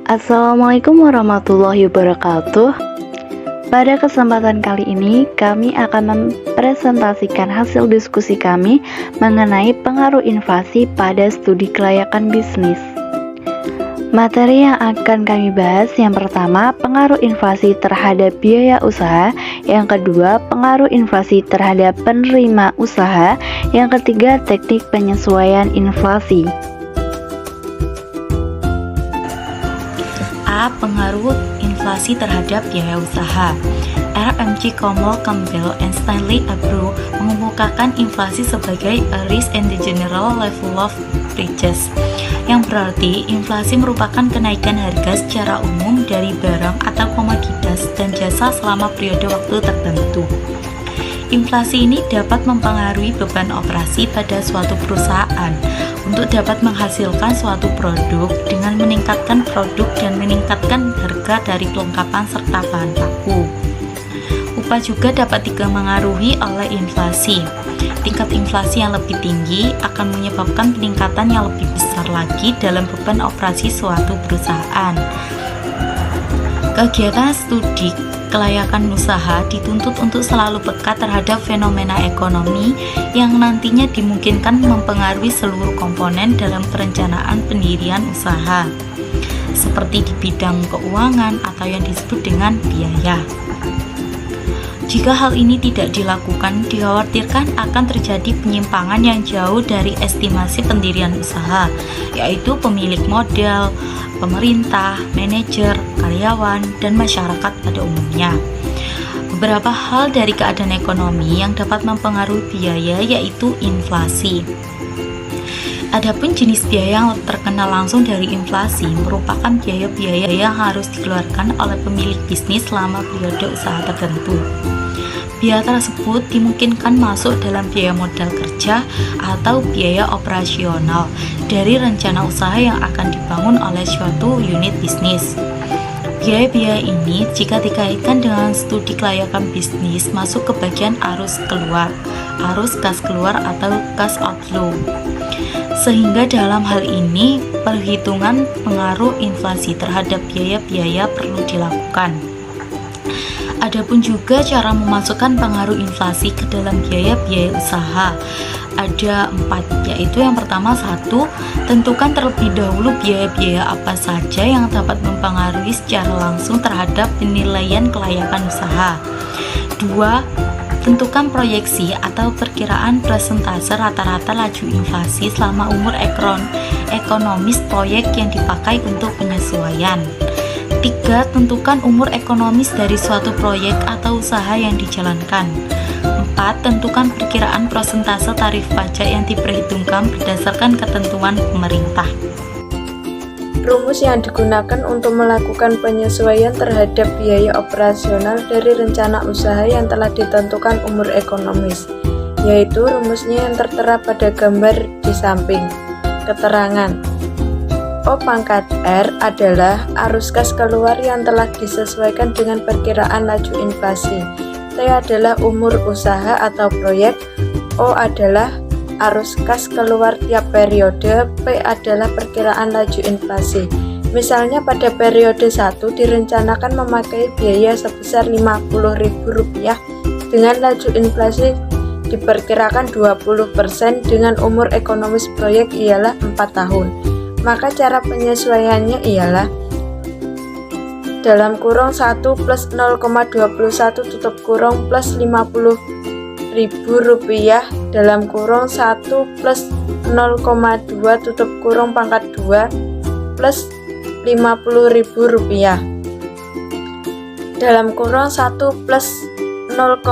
Assalamualaikum warahmatullahi wabarakatuh. Pada kesempatan kali ini, kami akan mempresentasikan hasil diskusi kami mengenai pengaruh inflasi pada studi kelayakan bisnis. Materi yang akan kami bahas yang pertama, pengaruh inflasi terhadap biaya usaha, yang kedua, pengaruh inflasi terhadap penerima usaha, yang ketiga, teknik penyesuaian inflasi. A. Pengaruh inflasi terhadap biaya usaha. RMG Comol Campbell and Stanley Abreu mengemukakan inflasi sebagai a rise in the general level of prices, yang berarti inflasi merupakan kenaikan harga secara umum dari barang atau komoditas dan jasa selama periode waktu tertentu. Inflasi ini dapat mempengaruhi beban operasi pada suatu perusahaan untuk dapat menghasilkan suatu produk dengan meningkatkan produk dan meningkatkan harga dari kelengkapan serta bahan baku. Upah juga dapat dipengaruhi oleh inflasi. Tingkat inflasi yang lebih tinggi akan menyebabkan peningkatan yang lebih besar lagi dalam beban operasi suatu perusahaan. Kegiatan studi kelayakan usaha dituntut untuk selalu peka terhadap fenomena ekonomi yang nantinya dimungkinkan mempengaruhi seluruh komponen dalam perencanaan pendirian usaha, seperti di bidang keuangan atau yang disebut dengan biaya. Jika hal ini tidak dilakukan, dikhawatirkan akan terjadi penyimpangan yang jauh dari estimasi pendirian usaha, yaitu pemilik modal, pemerintah, manajer, karyawan, dan masyarakat pada umumnya. Beberapa hal dari keadaan ekonomi yang dapat mempengaruhi biaya yaitu inflasi. Adapun jenis biaya yang terkena langsung dari inflasi merupakan biaya-biaya yang harus dikeluarkan oleh pemilik bisnis selama periode usaha tertentu. Biaya tersebut dimungkinkan masuk dalam biaya modal kerja atau biaya operasional dari rencana usaha yang akan dibangun oleh suatu unit bisnis. Biaya-biaya ini jika dikaitkan dengan studi kelayakan bisnis masuk ke bagian arus keluar, arus kas keluar atau cash outflow. Sehingga dalam hal ini perhitungan pengaruh inflasi terhadap biaya-biaya perlu dilakukan. Adapun juga cara memasukkan pengaruh inflasi ke dalam biaya-biaya usaha. Ada 4, yaitu yang pertama 1, tentukan terlebih dahulu biaya-biaya apa saja yang dapat mempengaruhi secara langsung terhadap penilaian kelayakan usaha. 2, tentukan proyeksi atau perkiraan persentase rata-rata laju inflasi selama umur ekonomis proyek yang dipakai untuk penyesuaian. 3. Tentukan umur ekonomis dari suatu proyek atau usaha yang dijalankan. 4. Tentukan perkiraan persentase tarif pajak yang diperhitungkan berdasarkan ketentuan pemerintah. Rumus yang digunakan untuk melakukan penyesuaian terhadap biaya operasional dari rencana usaha yang telah ditentukan umur ekonomis, yaitu rumusnya yang tertera pada gambar di samping. Keterangan O pangkat R adalah arus kas keluar yang telah disesuaikan dengan perkiraan laju inflasi. T adalah umur usaha atau proyek. O adalah arus kas keluar tiap periode. P adalah perkiraan laju inflasi. Misalnya pada periode 1 direncanakan memakai biaya sebesar Rp50.000 dengan laju inflasi diperkirakan 20% dengan umur ekonomis proyek ialah 4 tahun. Maka cara penyesuaiannya ialah dalam kurung 1 plus 0,21 tutup kurung plus Rp50.000 dalam kurung 1 plus 0,2 tutup kurung pangkat 2 plus Rp50.000 dalam kurung 1 plus 0,2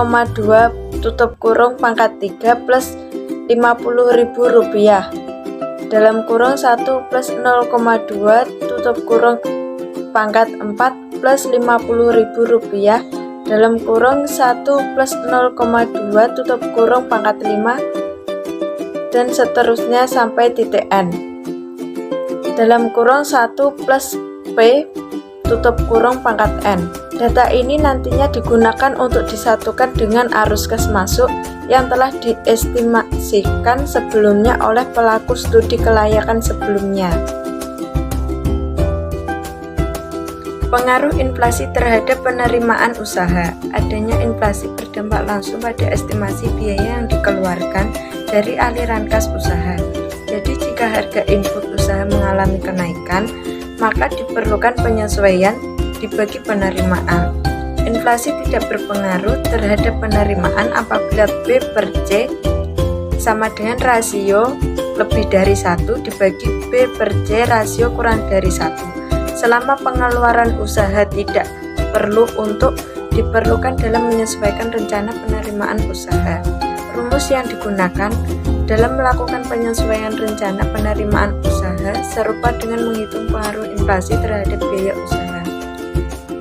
tutup kurung pangkat 3 plus Rp50.000 dalam kurung 1 plus 0,2 tutup kurung pangkat 4 plus Rp50.000 dalam kurung 1 plus 0,2 tutup kurung pangkat 5 dan seterusnya sampai titik N. Dalam kurung 1 plus P tutup kurung pangkat N. Data ini nantinya digunakan untuk disatukan dengan arus kas masuk yang telah diestimasikan sebelumnya oleh pelaku studi kelayakan sebelumnya. Pengaruh inflasi terhadap penerimaan usaha. Adanya inflasi berdampak langsung pada estimasi biaya yang dikeluarkan dari aliran kas usaha. Jadi jika harga input usaha mengalami kenaikan, maka diperlukan penyesuaian dibagi penerimaan. Inflasi tidak berpengaruh terhadap penerimaan apabila B per C sama dengan rasio lebih dari 1 dibagi B per C rasio kurang dari 1. Selama pengeluaran usaha tidak perlu untuk diperlukan dalam menyesuaikan rencana penerimaan usaha. Rumus yang digunakan dalam melakukan penyesuaian rencana penerimaan usaha serupa dengan menghitung pengaruh inflasi terhadap biaya usaha.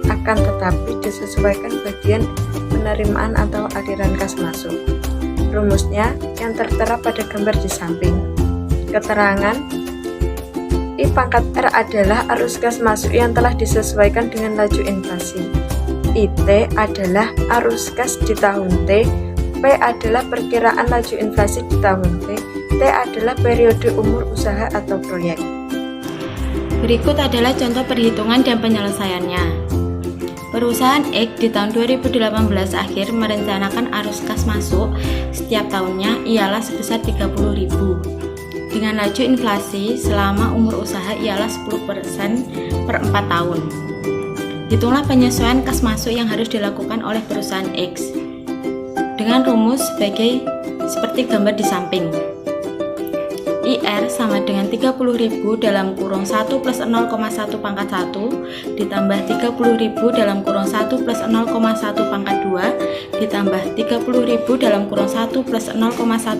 Akan tetapi disesuaikan bagian penerimaan atau aliran kas masuk. Rumusnya yang tertera pada gambar di samping. Keterangan I pangkat R adalah arus kas masuk yang telah disesuaikan dengan laju inflasi. IT adalah arus kas di tahun T. P adalah perkiraan laju inflasi di tahun T. T adalah periode umur usaha atau proyek. Berikut adalah contoh perhitungan dan penyelesaiannya. Perusahaan X di tahun 2018 akhir merencanakan arus kas masuk setiap tahunnya ialah sebesar 30.000 dengan laju inflasi selama umur usaha ialah 10% per 4 tahun. Hitunglah penyesuaian kas masuk yang harus dilakukan oleh perusahaan X dengan rumus seperti gambar di samping. IR sama dengan 30.000 dalam kurung 1 plus 0,1 pangkat 1 ditambah 30.000 dalam kurung 1 plus 0,1 pangkat 2 ditambah 30.000 dalam kurung 1 plus 0,1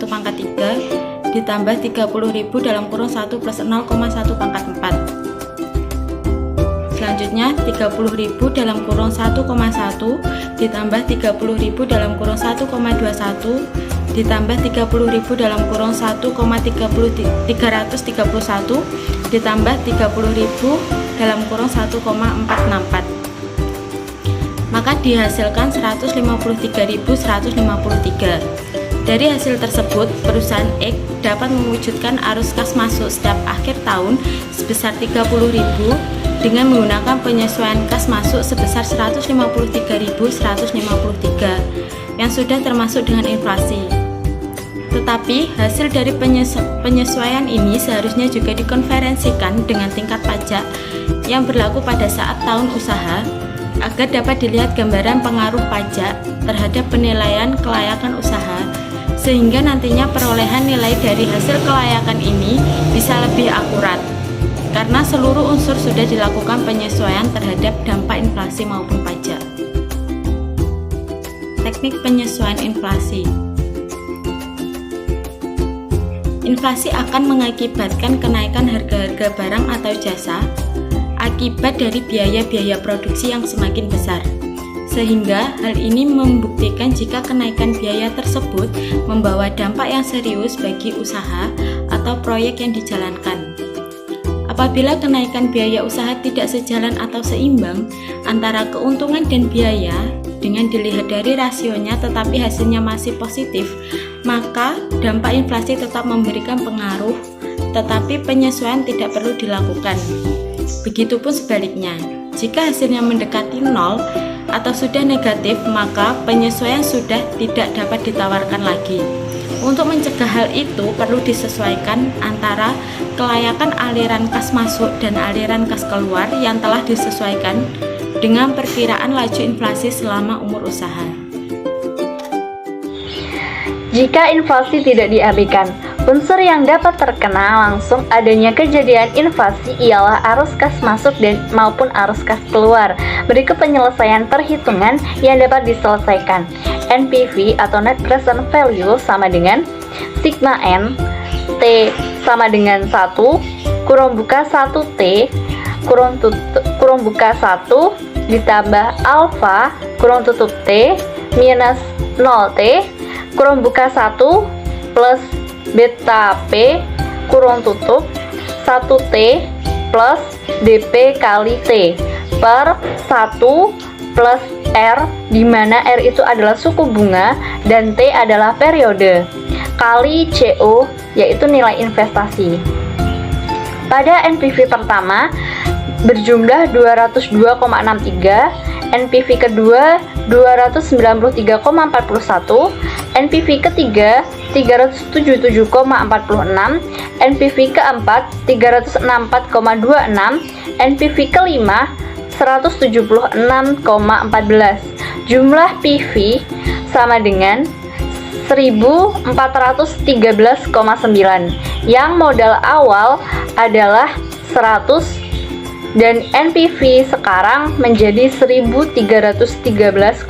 pangkat 3 ditambah 30.000 dalam kurung 1 plus 0,1 pangkat 4. Selanjutnya 30.000 dalam kurung 1,1 ditambah 30.000 dalam kurung 1,21 ditambah 30.000 dalam kurung 1,331 ditambah 30.000 dalam kurung 1,464. Maka dihasilkan 153.153. Dari hasil tersebut, perusahaan X dapat mewujudkan arus kas masuk setiap akhir tahun sebesar 30.000 dengan menggunakan penyesuaian kas masuk sebesar 153.153 yang sudah termasuk dengan inflasi. Tetapi hasil dari penyesuaian ini seharusnya juga dikonferensikan dengan tingkat pajak yang berlaku pada saat tahun usaha agar dapat dilihat gambaran pengaruh pajak terhadap penilaian kelayakan usaha, sehingga nantinya perolehan nilai dari hasil kelayakan ini bisa lebih akurat karena seluruh unsur sudah dilakukan penyesuaian terhadap dampak inflasi maupun pajak. Teknik penyesuaian inflasi. Inflasi akan mengakibatkan kenaikan harga-harga barang atau jasa akibat dari biaya-biaya produksi yang semakin besar. Sehingga hal ini membuktikan jika kenaikan biaya tersebut membawa dampak yang serius bagi usaha atau proyek yang dijalankan. Apabila kenaikan biaya usaha tidak sejalan atau seimbang antara keuntungan dan biaya dengan dilihat dari rasionya tetapi hasilnya masih positif, maka dampak inflasi tetap memberikan pengaruh, tetapi penyesuaian tidak perlu dilakukan. Begitupun sebaliknya, jika hasilnya mendekati nol atau sudah negatif, maka penyesuaian sudah tidak dapat ditawarkan lagi. Untuk mencegah hal itu, perlu disesuaikan antara kelayakan aliran kas masuk dan aliran kas keluar yang telah disesuaikan dengan perkiraan laju inflasi selama umur usaha. Jika inflasi tidak diabaikan, unsur yang dapat terkena langsung adanya kejadian inflasi ialah arus kas masuk dan maupun arus kas keluar. Berikut penyelesaian perhitungan yang dapat diselesaikan. NPV atau Net Present Value sama dengan sigma N T sama dengan 1 kurung buka 1 T kurung buka 1 ditambah alfa kurung tutup T minus 0 T kurung buka 1 plus beta P kurung tutup 1T plus DP kali T per 1 plus R, di mana R itu adalah suku bunga dan T adalah periode, kali CO yaitu nilai investasi. Pada NPV pertama berjumlah 202,63, NPV kedua 293,41, NPV ketiga 377,46, NPV keempat 364,26, NPV kelima 176,14. Jumlah PV sama dengan 1413,9. Yang modal awal adalah 100 dan NPV sekarang menjadi 1313,9.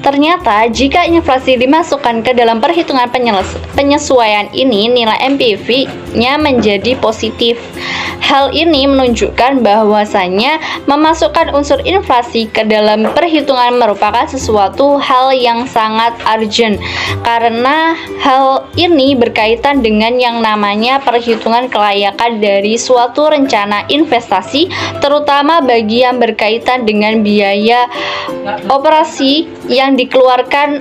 Ternyata jika inflasi dimasukkan ke dalam perhitungan penyesuaian ini, nilai NPV-nya menjadi positif. Hal ini menunjukkan bahwasannya memasukkan unsur inflasi ke dalam perhitungan merupakan sesuatu hal yang sangat urgent, karena hal ini berkaitan dengan yang namanya perhitungan kelayakan dari suatu rencana investasi, terutama bagi yang berkaitan dengan biaya operasi yang dikeluarkan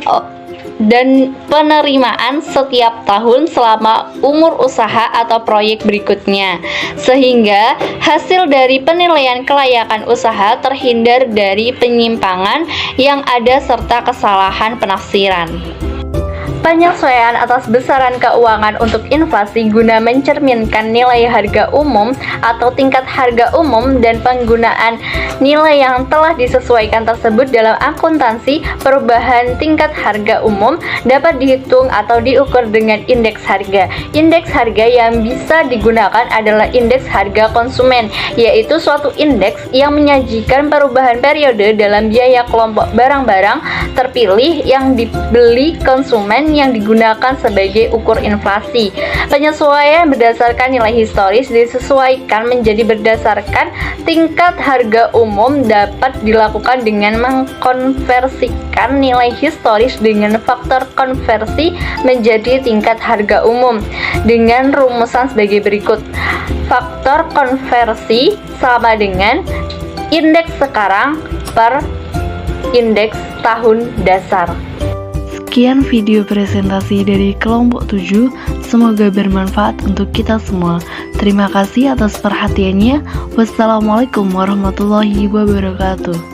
dan penerimaan setiap tahun selama umur usaha atau proyek berikutnya, sehingga hasil dari penilaian kelayakan usaha terhindar dari penyimpangan yang ada serta kesalahan penafsiran. Penyesuaian atas besaran keuangan untuk inflasi guna mencerminkan nilai harga umum atau tingkat harga umum dan penggunaan nilai yang telah disesuaikan tersebut dalam akuntansi perubahan tingkat harga umum dapat dihitung atau diukur dengan indeks harga. Indeks harga yang bisa digunakan adalah indeks harga konsumen, yaitu suatu indeks yang menyajikan perubahan periode dalam biaya kelompok barang-barang terpilih yang dibeli konsumen yang digunakan sebagai ukur inflasi. Penyesuaian berdasarkan nilai historis disesuaikan menjadi berdasarkan tingkat harga umum dapat dilakukan dengan mengkonversikan nilai historis dengan faktor konversi menjadi tingkat harga umum dengan rumusan sebagai berikut. Faktor konversi sama dengan indeks sekarang per indeks tahun dasar. Sekian video presentasi dari kelompok 7, semoga bermanfaat untuk kita semua. Terima kasih atas perhatiannya. Wassalamualaikum warahmatullahi wabarakatuh.